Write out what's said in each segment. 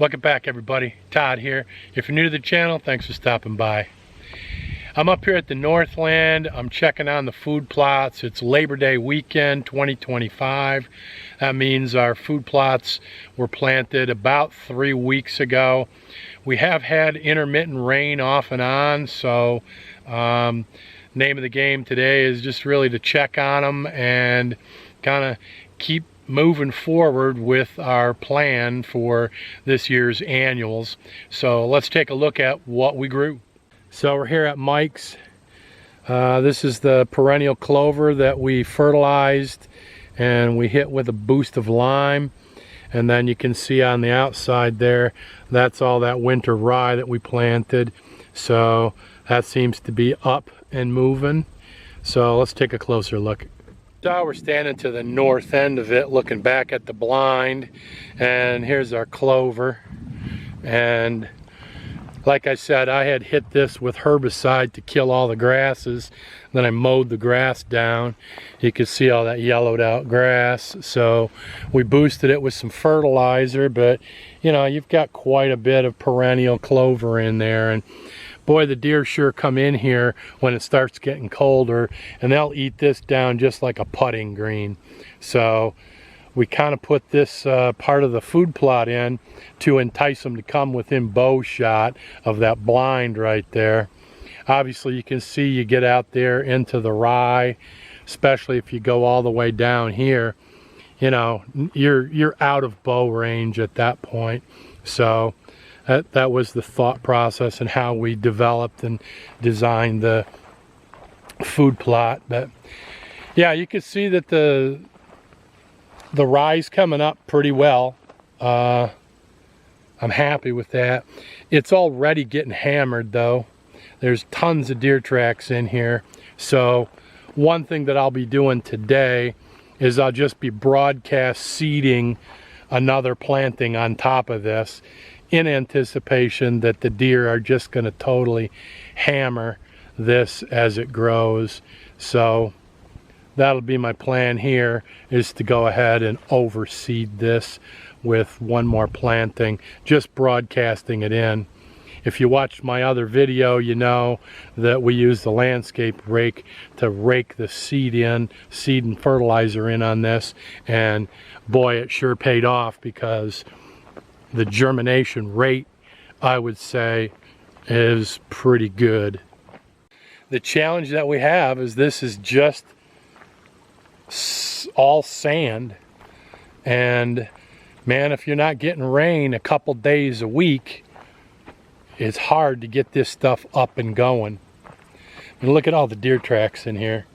Welcome back, everybody. Todd here. If you're new to the channel, thanks for stopping by. I'm up here at the Northland. I'm checking on the food plots. It's Labor Day weekend 2025. That means our food plots were planted about 3 weeks ago. We have had intermittent rain off and on, so name of the game today is just really to check on them and kind of keep moving forward with our plan for this year's annuals. So let's take a look at what we grew. So we're here at Mike's. This is the perennial clover that we fertilized and we hit with a boost of lime. And then you can see on the outside there, that's all that winter rye that we planted. So that seems to be up and moving. So let's take a closer look. So we're standing to the north end of it, looking back at the blind, and here's our clover. And like I said, I had hit this with herbicide to kill all the grasses. Then I mowed the grass down. You can see all that yellowed out grass. So we boosted it with some fertilizer, but you know, you've got quite a bit of perennial clover in there. And boy, the deer sure come in here when it starts getting colder, and they'll eat this down just like a putting green. So we kind of put this part of the food plot in to entice them to come within bow shot of that blind right there. Obviously you can see you get out there into the rye, especially if you go all the way down here, you know, you're out of bow range at that point. So that was the thought process and how we developed and designed the food plot. But yeah, you can see that the rye's coming up pretty well. I'm happy with that. It's already getting hammered though. There's tons of deer tracks in here. So one thing that I'll be doing today is I'll just be broadcast seeding another planting on top of this, in anticipation that the deer are just going to totally hammer this as it grows. So that'll be my plan here, is to go ahead and overseed this with one more planting, just broadcasting it in. If you watched my other video, you know that we use the landscape rake to rake the seed and fertilizer in on this, and boy, it sure paid off, because the germination rate, I would say, is pretty good. The challenge that we have is this is just all sand, and man, if you're not getting rain a couple days a week, it's hard to get this stuff up and going. And look at all the deer tracks in here.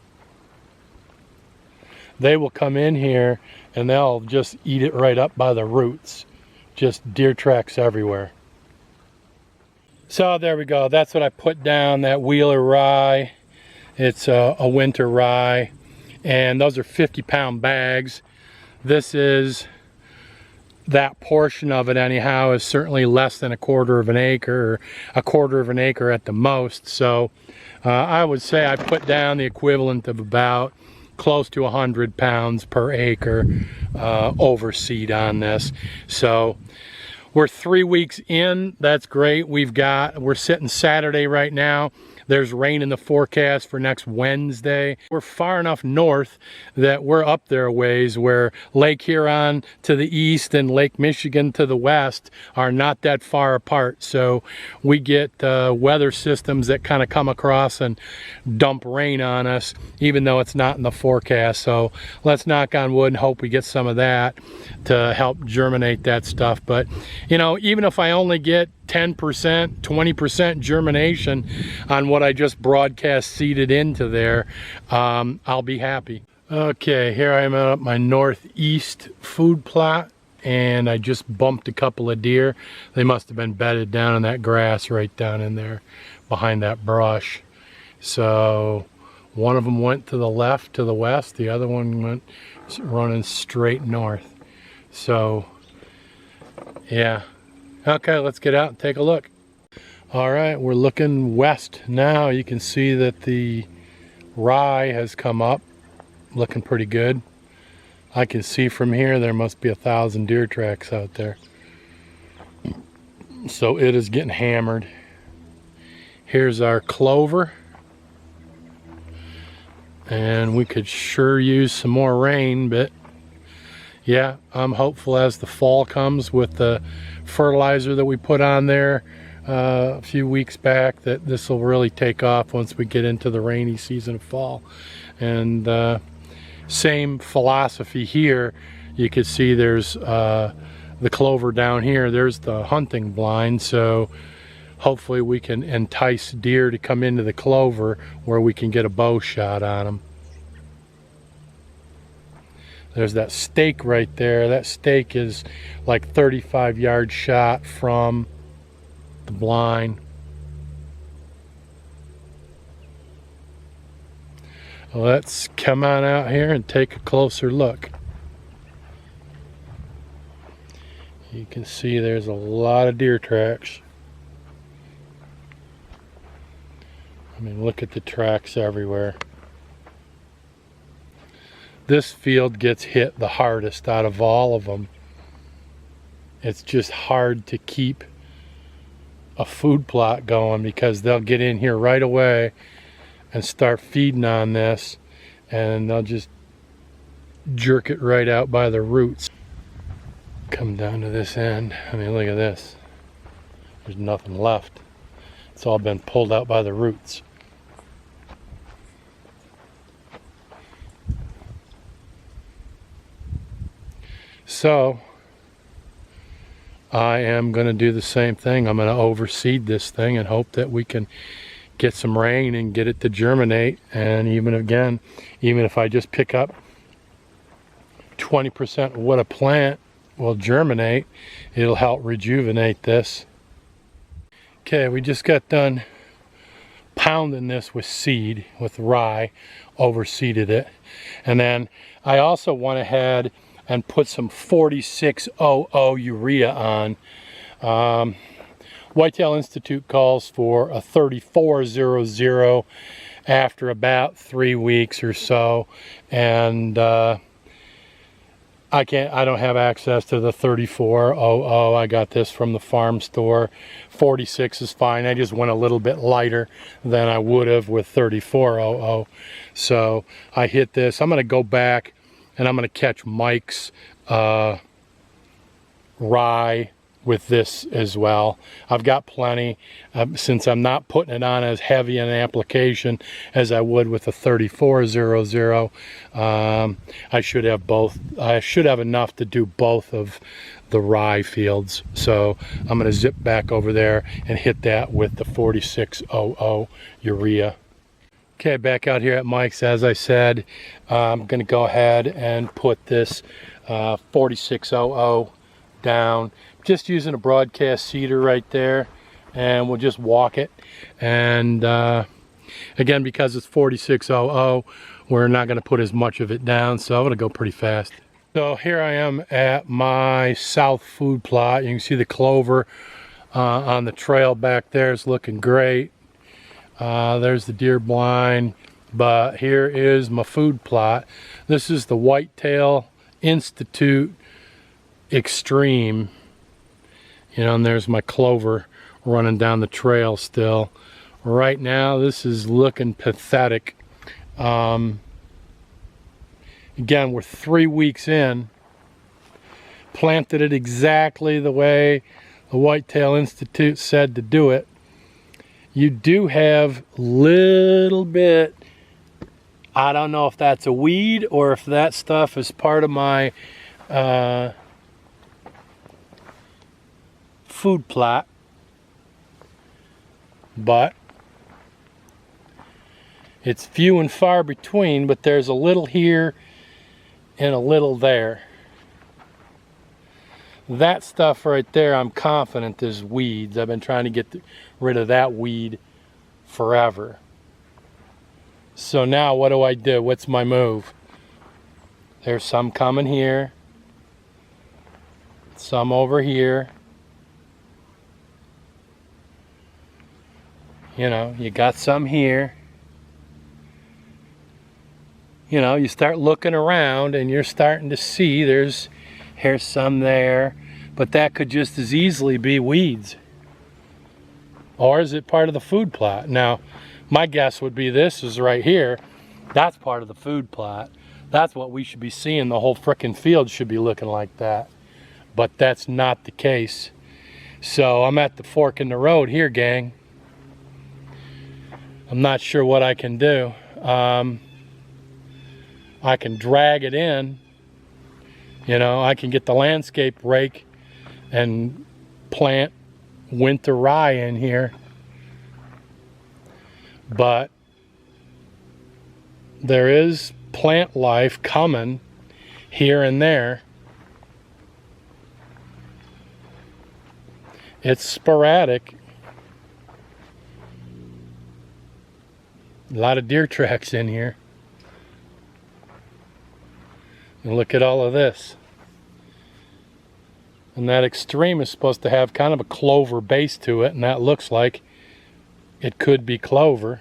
They will come in here and they'll just eat it right up by the roots. Just deer tracks everywhere. So there we go. That's what I put down, that Wheeler rye. It's a winter rye, and those are 50-pound bags. This is, that portion of it anyhow, is certainly less than 1/4 of an acre, or 1/4 of an acre at the most. So I would say I put down the equivalent of about close to 100 pounds per acre overseed on this. So we're 3 weeks in. That's great. We're sitting Saturday right now. There's rain in the forecast for next Wednesday. We're far enough north that we're up there a ways, where Lake Huron to the east and Lake Michigan to the west are not that far apart. So we get weather systems that kind of come across and dump rain on us, even though it's not in the forecast. So let's knock on wood and hope we get some of that to help germinate that stuff. But you know, even if I only get 10%, 20% germination on what I just broadcast seeded into there, I'll be happy. Okay, here I am at my northeast food plot, and I just bumped a couple of deer. They must have been bedded down in that grass right down in there behind that brush. So one of them went to the left, to the west. The other one went running straight north. So yeah. Okay, let's get out and take a look. All right, we're looking west now. You can see that the rye has come up, looking pretty good. I can see from here there must be 1,000 deer tracks out there. So it is getting hammered. Here's our clover. And we could sure use some more rain, but yeah, I'm hopeful as the fall comes with the fertilizer that we put on there a few weeks back that this will really take off once we get into the rainy season of fall. And same philosophy here. You can see there's the clover down here. There's the hunting blind, so hopefully we can entice deer to come into the clover where we can get a bow shot on them. There's that stake right there. That stake is like 35-yard shot from the blind. Let's come on out here and take a closer look. You can see there's a lot of deer tracks. I mean, look at the tracks everywhere. This field gets hit the hardest out of all of them. It's just hard to keep a food plot going because they'll get in here right away and start feeding on this, and they'll just jerk it right out by the roots. Come down to this end. I mean, look at this. There's nothing left. It's all been pulled out by the roots. So I am going to do the same thing. I'm going to overseed this thing and hope that we can get some rain and get it to germinate. And even if I just pick up 20% of what a plant will germinate, it'll help rejuvenate this. Okay, we just got done pounding this with seed, with rye, overseeded it. And then I also went ahead and put some 4600 urea on. Whitetail Institute calls for a 3400 after about 3 weeks or so, and I don't have access to the 3400. I got this from the farm store. 46 is fine. I just went a little bit lighter than I would have with 3400. So I hit this. I'm going to go back and I'm going to catch Mike's rye with this as well. I've got plenty. Since I'm not putting it on as heavy an application as I would with a 3400, I should have both. I should have enough to do both of the rye fields. So I'm going to zip back over there and hit that with the 4600 urea. Okay, back out here at Mike's, as I said, I'm going to go ahead and put this 4600 down. Just using a broadcast seeder right there, and we'll just walk it. And again, because it's 4600, we're not going to put as much of it down, so I'm going to go pretty fast. So here I am at my south food plot. You can see the clover on the trail back there is looking great. There's the deer blind, but here is my food plot. This is the Whitetail Institute Extreme, you know, and there's my clover running down the trail still. Right now this is looking pathetic. Again, we're 3 weeks in, planted it exactly the way the Whitetail Institute said to do it. You do have little bit, I don't know if that's a weed or if that stuff is part of my food plot, but it's few and far between. But there's a little here and a little there. That stuff right there, I'm confident is weeds. I've been trying to get rid of that weed forever. So now what do? What's my move? There's some coming here, some over here. You know, you got some here. You know, you start looking around and you're starting to see here's some there, but that could just as easily be weeds. Or is it part of the food plot? Now, my guess would be this is right here. That's part of the food plot. That's what we should be seeing. The whole frickin' field should be looking like that. But that's not the case. So I'm at the fork in the road here, gang. I'm not sure what I can do. I can drag it in. You know, I can get the landscape rake and plant winter rye in here. But there is plant life coming here and there. It's sporadic. A lot of deer tracks in here. And look at all of this. And that extreme is supposed to have kind of a clover base to it, and that looks like it could be clover.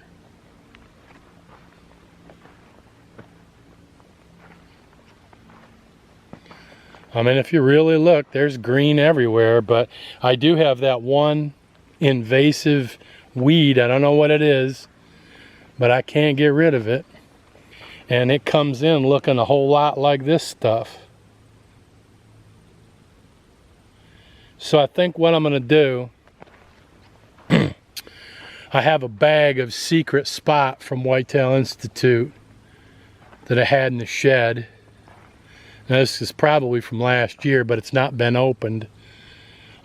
I mean, if you really look, there's green everywhere, but I do have that one invasive weed. I don't know what it is, but I can't get rid of it. And it comes in looking a whole lot like this stuff. So I think what I'm going to do, I have a bag of Secret Spot from Whitetail Institute that I had in the shed. Now, this is probably from last year, but it's not been opened.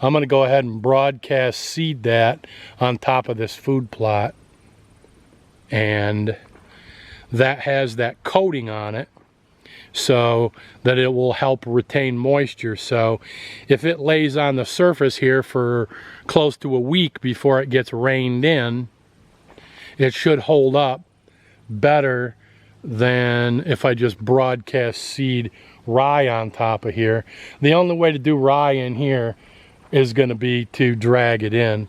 I'm going to go ahead and broadcast seed that on top of this food plot. And that has that coating on it so that it will help retain moisture. So if it lays on the surface here for close to a week before it gets rained in, it should hold up better than if I just broadcast seed rye on top of here. The only way to do rye in here is going to be to drag it in,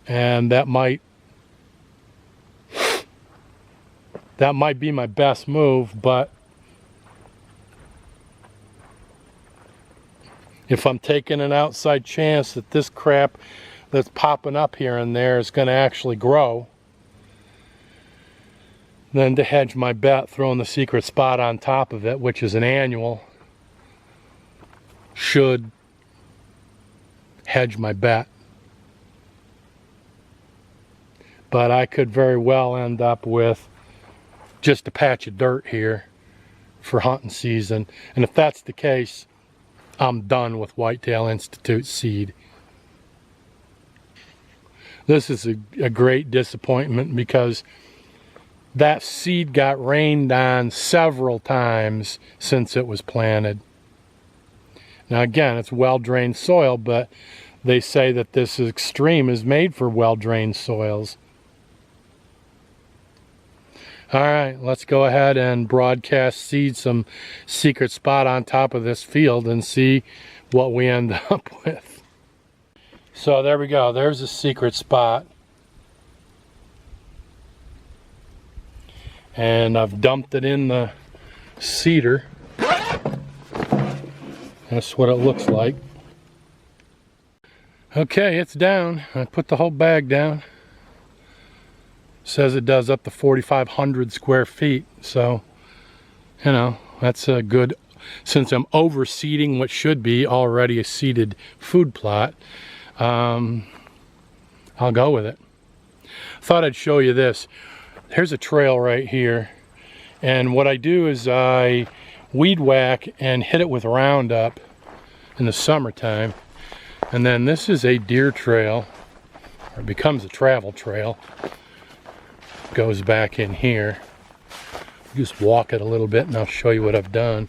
and that might be my best move. But if I'm taking an outside chance that this crap that's popping up here and there is going to actually grow, then to hedge my bet, throwing the Secret Spot on top of it, which is an annual, should hedge my bet. But I could very well end up with just a patch of dirt here for hunting season. And if that's the case, I'm done with Whitetail Institute seed. This is a great disappointment because that seed got rained on several times since it was planted. Now again, it's well-drained soil, but they say that this extreme is made for well-drained soils. All right, let's go ahead and broadcast seed some Secret Spot on top of this field and see what we end up with. So there we go, there's a Secret Spot. And I've dumped it in the cedar. That's what it looks like. Okay, it's down. I put the whole bag down. Says it does up to 4,500 square feet. So, you know, that's a good, since I'm overseeding what should be already a seeded food plot, I'll go with it. Thought I'd show you this. Here's a trail right here, and what I do is I weed whack and hit it with Roundup in the summertime, and then this is a deer trail, or it becomes a travel trail. Goes back in here. Just walk it a little bit and I'll show you what I've done.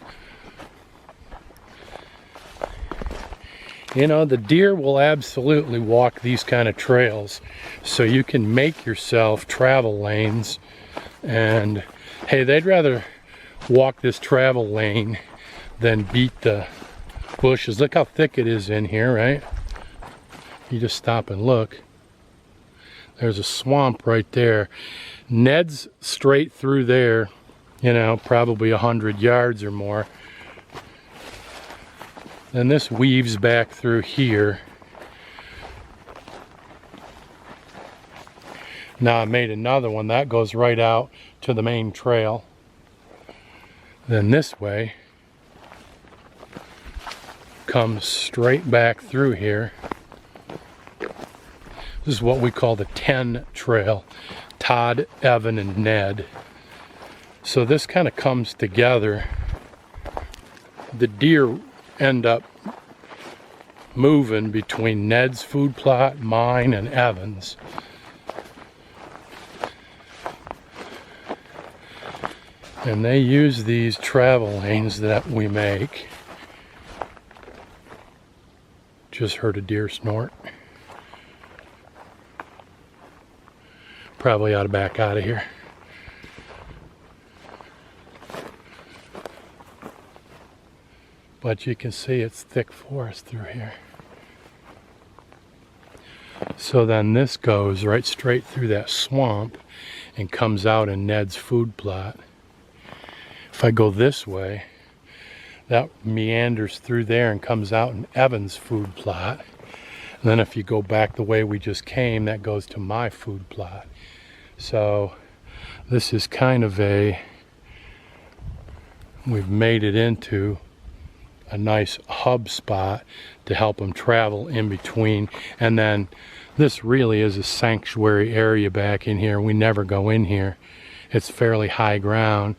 You know, the deer will absolutely walk these kind of trails, so you can make yourself travel lanes. And hey, they'd rather walk this travel lane than beat the bushes. Look how thick it is in here, right? You just stop and look. There's a swamp right there. Ned's straight through there, you know, probably 100 yards or more. Then this weaves back through here. Now I made another one that goes right out to the main trail. Then this way comes straight back through here. This is what we call the 10 trail. Todd, Evan, and Ned. So this kind of comes together. The deer end up moving between Ned's food plot, mine, and Evan's. And they use these travel lanes that we make. Just heard a deer snort. Probably ought to back out of here. But you can see it's thick forest through here. So then this goes right straight through that swamp and comes out in Ned's food plot. If I go this way, that meanders through there and comes out in Evan's food plot. And then if you go back the way we just came, that goes to my food plot. So this is kind of we've made it into a nice hub spot to help them travel in between. And then this really is a sanctuary area back in here. We never go in here. It's fairly high ground.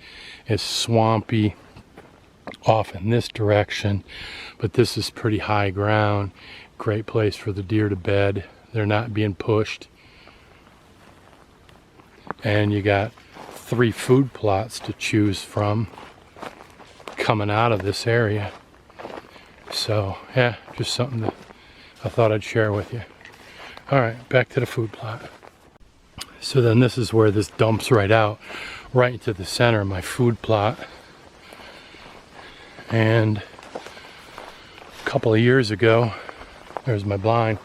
It's swampy off in this direction, but this is pretty high ground. Great place for the deer to bed. They're not being pushed. And you got 3 food plots to choose from coming out of this area. So yeah, just something that I thought I'd share with you. Alright, back to the food plot. So then this is where this dumps right out, right into the center of my food plot. And a couple of years ago, there's my blind.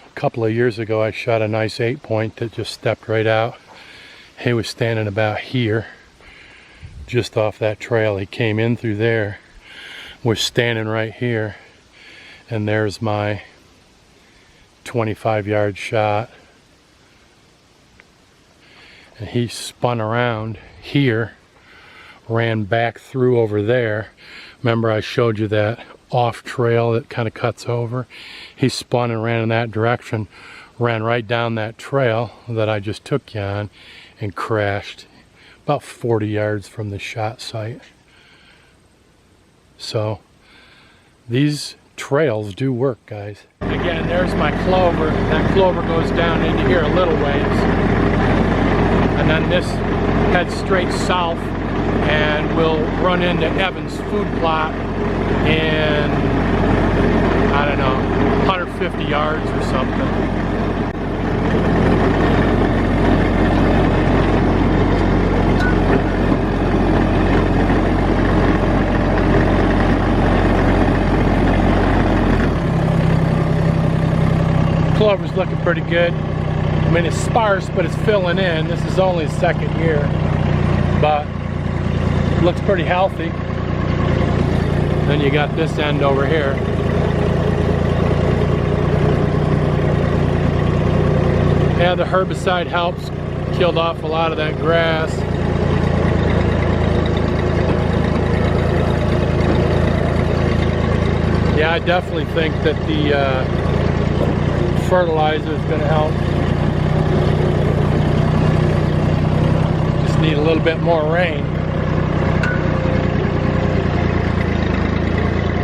A couple of years ago I shot a nice 8-point that just stepped right out. He was standing about here, just off that trail. He came in through there. We're standing right here, and there's my 25-yard shot. And he spun around here, ran back through over there. Remember I showed you that off trail that kind of cuts over? He spun and ran in that direction, ran right down that trail that I just took you on, and crashed about 40 yards from the shot site. So these trails do work, guys. Again, there's my clover. That clover goes down into here a little ways. And then this heads straight south and we'll run into Evan's food plot in, I don't know, 150 yards or something. Clover's looking pretty good. I mean, it's sparse, but it's filling in. This is only the 2nd year, but it looks pretty healthy. Then you got this end over here. Yeah, the herbicide helps. Killed off a lot of that grass. Yeah, I definitely think that the fertilizer is going to help. Just need a little bit more rain.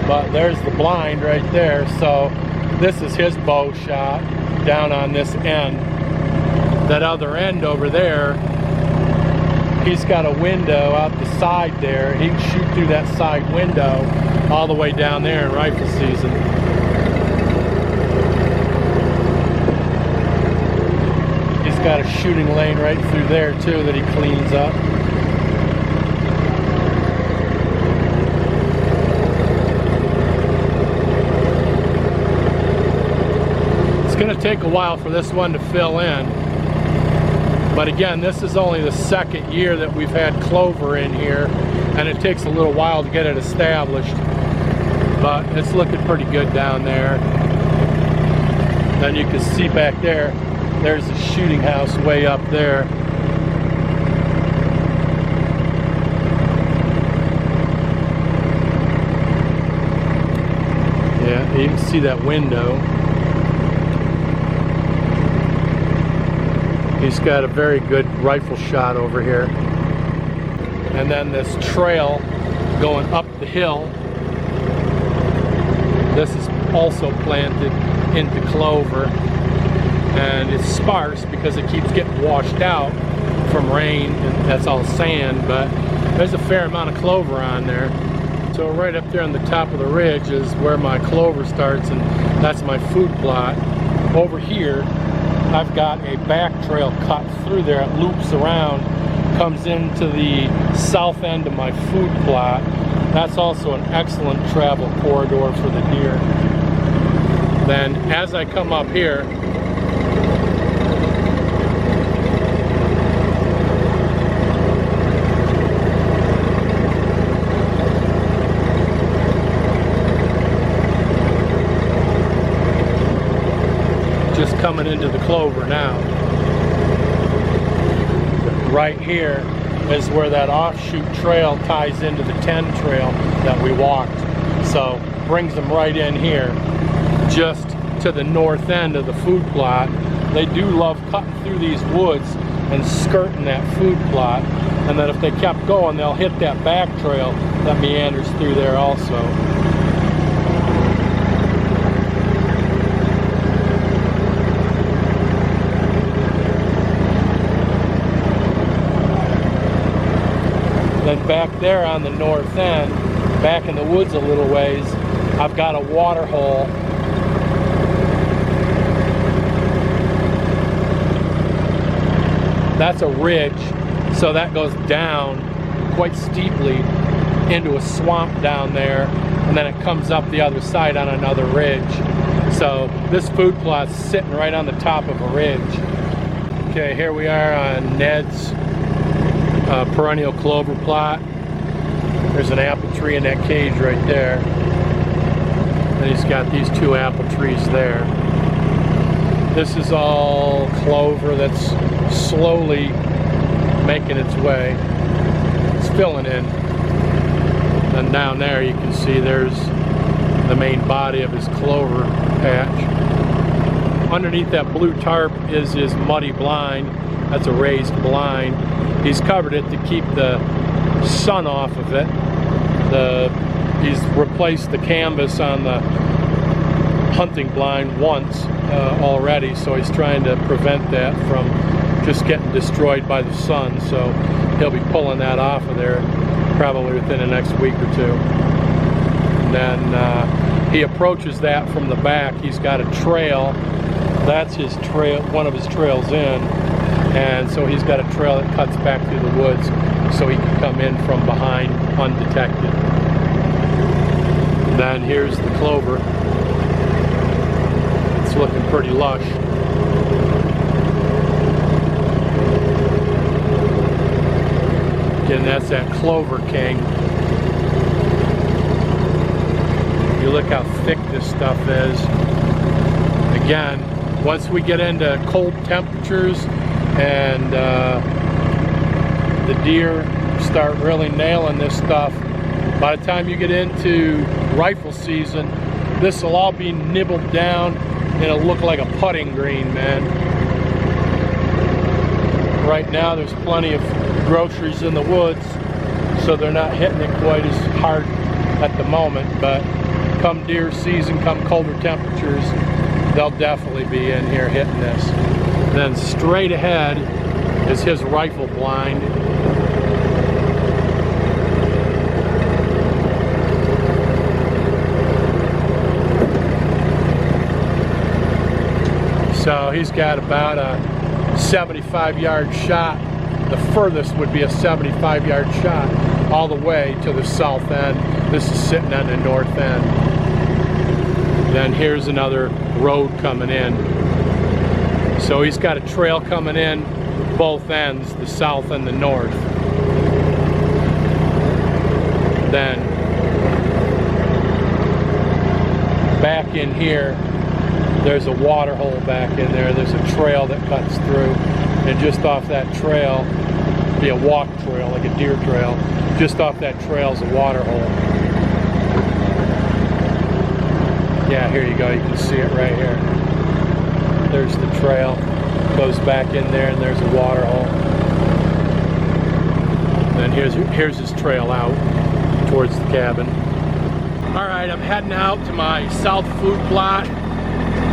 But there's the blind right there. So this is his bow shot down on this end. That other end over there, he's got a window out the side there. He can shoot through that side window all the way down there in rifle season. He's got a shooting lane right through there too that he cleans up. It's going to take a while for this one to fill in. But again, this is only the 2nd year that we've had clover in here, and it takes a little while to get it established. But it's looking pretty good down there. Then you can see back there, There's the shooting house way up there. Yeah, you can see that window. He's got a very good rifle shot over here. And then this trail going up the hill. This is also planted into clover. And it's sparse because it keeps getting washed out from rain, and that's all sand, but there's a fair amount of clover on there. So right up there on the top of the ridge is where my clover starts, and that's my food plot. Over here, I've got a back trail cut through there. It loops around, comes into the south end of my food plot. That's also an excellent travel corridor for the deer. Then as I come up here, just coming into the clover now. Right here is where that offshoot trail ties into the 10 trail that we walked. So brings them right in here, just to the north end of the food plot. They do love cutting through these woods and skirting that food plot. And then if they kept going, they'll hit that back trail that meanders through there also. Then back there on the north end, back in the woods a little ways, I've got a water hole. That's a ridge, so that goes down quite steeply into a swamp down there, and then it comes up the other side on another ridge. So this food plot's sitting right on the top of a ridge. Okay, here we are on Ned's perennial clover plot. There's an apple tree in that cage right there. And he's got these 2 apple trees there. This is all clover that's slowly making its way. It's filling in. And down there you can see there's the main body of his clover patch. Underneath that blue tarp is his muddy blind. That's a raised blind. He's covered it to keep the sun off of it. He's replaced the canvas on the hunting blind once already, so he's trying to prevent that from just getting destroyed by the sun. So he'll be pulling that off of there probably within the next week or 2. And then he approaches that from the back. He's got a trail. That's his trail, one of his trails in. And so he's got a trail that cuts back through the woods so he can come in from behind undetected. Then here's the clover. It's looking pretty lush. Again, that's that Clover King. You look how thick this stuff is. Again, once we get into cold temperatures and the deer start really nailing this stuff, by the time you get into rifle season, this will all be nibbled down and it'll look like a putting green, man. Right now there's plenty of groceries in the woods, so they're not hitting it quite as hard at the moment, but come deer season, come colder temperatures, they'll definitely be in here hitting this. Then straight ahead is his rifle blind. So he's got about a 75-yard shot. The furthest would be a 75-yard shot all the way to the south end. This is sitting on the north end. Then here's another road coming in. So he's got a trail coming in both ends, the south and the north. Then back in here, There's a water hole back in there. There's a trail that cuts through, and just off that trail, be a walk trail, like a deer trail. Just off that trail is a water hole. Yeah, here you go. You can see it right here. There's the trail. Goes back in there, and there's a water hole. And here's his trail out towards the cabin. All right, I'm heading out to my south food plot.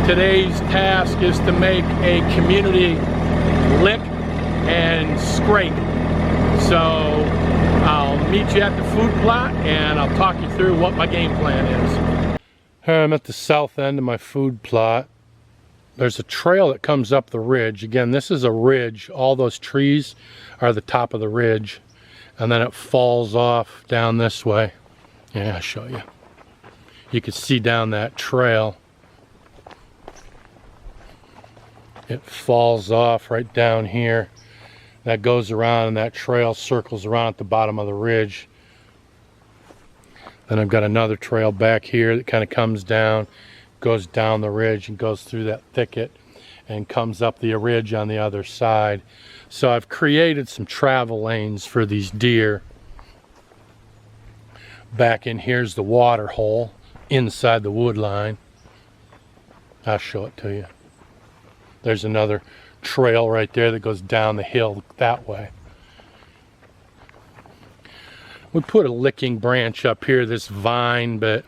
Today's task is to make a community lick and scrape. So I'll meet you at the food plot and I'll talk you through what my game plan is. I'm at the south end of my food plot. There's a trail that comes up the ridge. Again, this is a ridge. All those trees are the top of the ridge. And then it falls off down this way. Yeah, I'll show you. You can see down that trail. It falls off right down here. That goes around and that trail circles around at the bottom of the ridge. Then I've got another trail back here that kind of comes down, goes down the ridge and goes through that thicket and comes up the ridge on the other side. So I've created some travel lanes for these deer. Back in here's the water hole inside the wood line. I'll show it to you. There's another trail right there that goes down the hill that way. We put a licking branch up here, this vine, but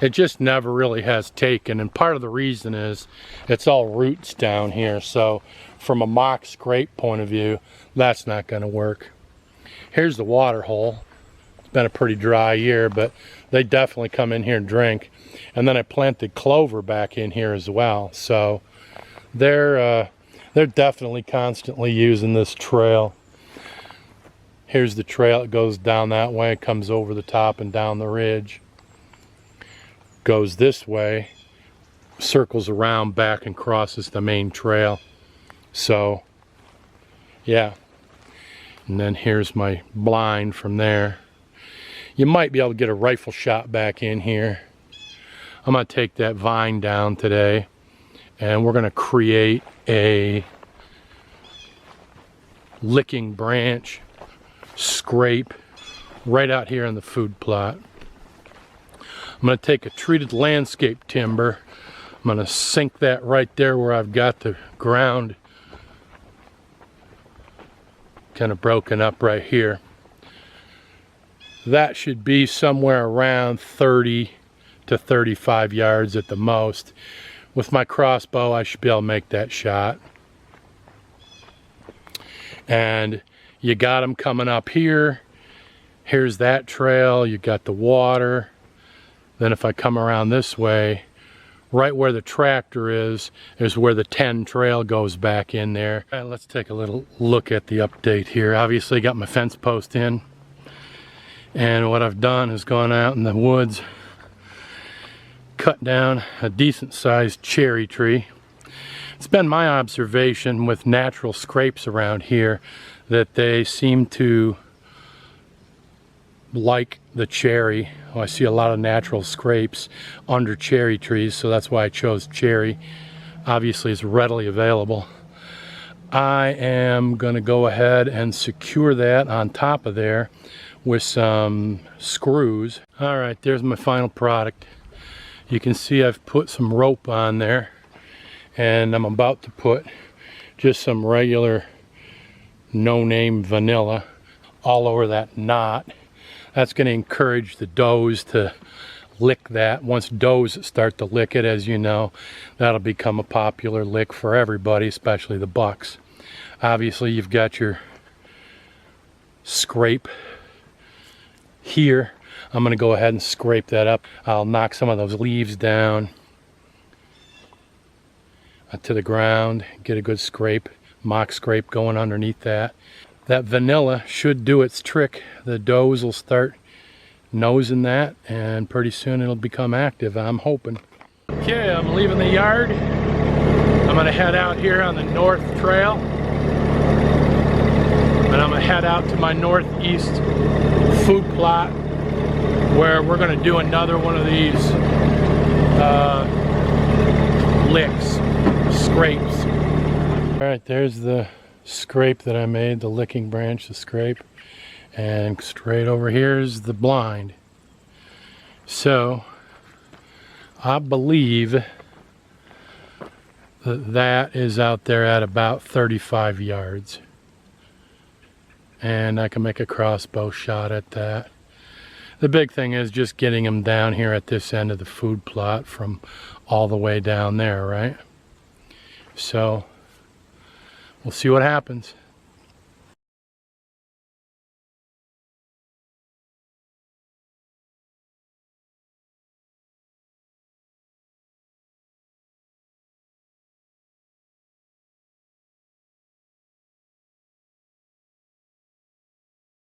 it just never really has taken. And part of the reason is it's all roots down here. So from a mock scrape point of view, that's not going to work. Here's the water hole. It's been a pretty dry year, but they definitely come in here and drink. And then I planted clover back in here as well. So they're definitely constantly using this trail. Here's the trail. It goes down that way, comes over the top and down the ridge. Goes this way, circles around back and crosses the main trail. So, yeah. And then here's my blind from there. You might be able to get a rifle shot back in here. I'm going to take that vine down today. And we're going to create a licking branch scrape right out here in the food plot. I'm going to take a treated landscape timber. I'm going to sink that right there where I've got the ground kind of broken up right here. That should be somewhere around 30 to 35 yards at the most. With my crossbow, I should be able to make that shot. And you got them coming up here. Here's that trail. You got the water. Then if I come around this way, right where the tractor is where the 10 trail goes back in there. All right, let's take a little look at the update here. Obviously got my fence post in. And what I've done is gone out in the woods, cut down a decent sized cherry tree. It's been my observation with natural scrapes around here that they seem to like the cherry. I see a lot of natural scrapes under cherry trees, so that's why I chose cherry. Obviously it's readily available. I am going to go ahead and secure that on top of there with some screws. All right, there's my final product. You can see I've put some rope on there, and I'm about to put just some regular no-name vanilla all over that knot. That's going to encourage the does to lick that. Once does start to lick it, as you know, that'll become a popular lick for everybody, especially the bucks. Obviously you've got your scrape here. I'm going to go ahead and scrape that up. I'll knock some of those leaves down to the ground, get a good scrape, mock scrape going underneath that. That vanilla should do its trick. The does will start nosing that, and pretty soon it'll become active, I'm hoping. Okay, I'm leaving the yard. I'm going to head out here on the north trail, and I'm going to head out to my northeast food plot, where we're going to do another one of these licks, scrapes. All right, there's the scrape that I made, the licking branch, the scrape. And straight over here is the blind. So I believe that that is out there at about 35 yards. And I can make a crossbow shot at that. The big thing is just getting them down here at this end of the food plot from all the way down there, right? So we'll see what happens.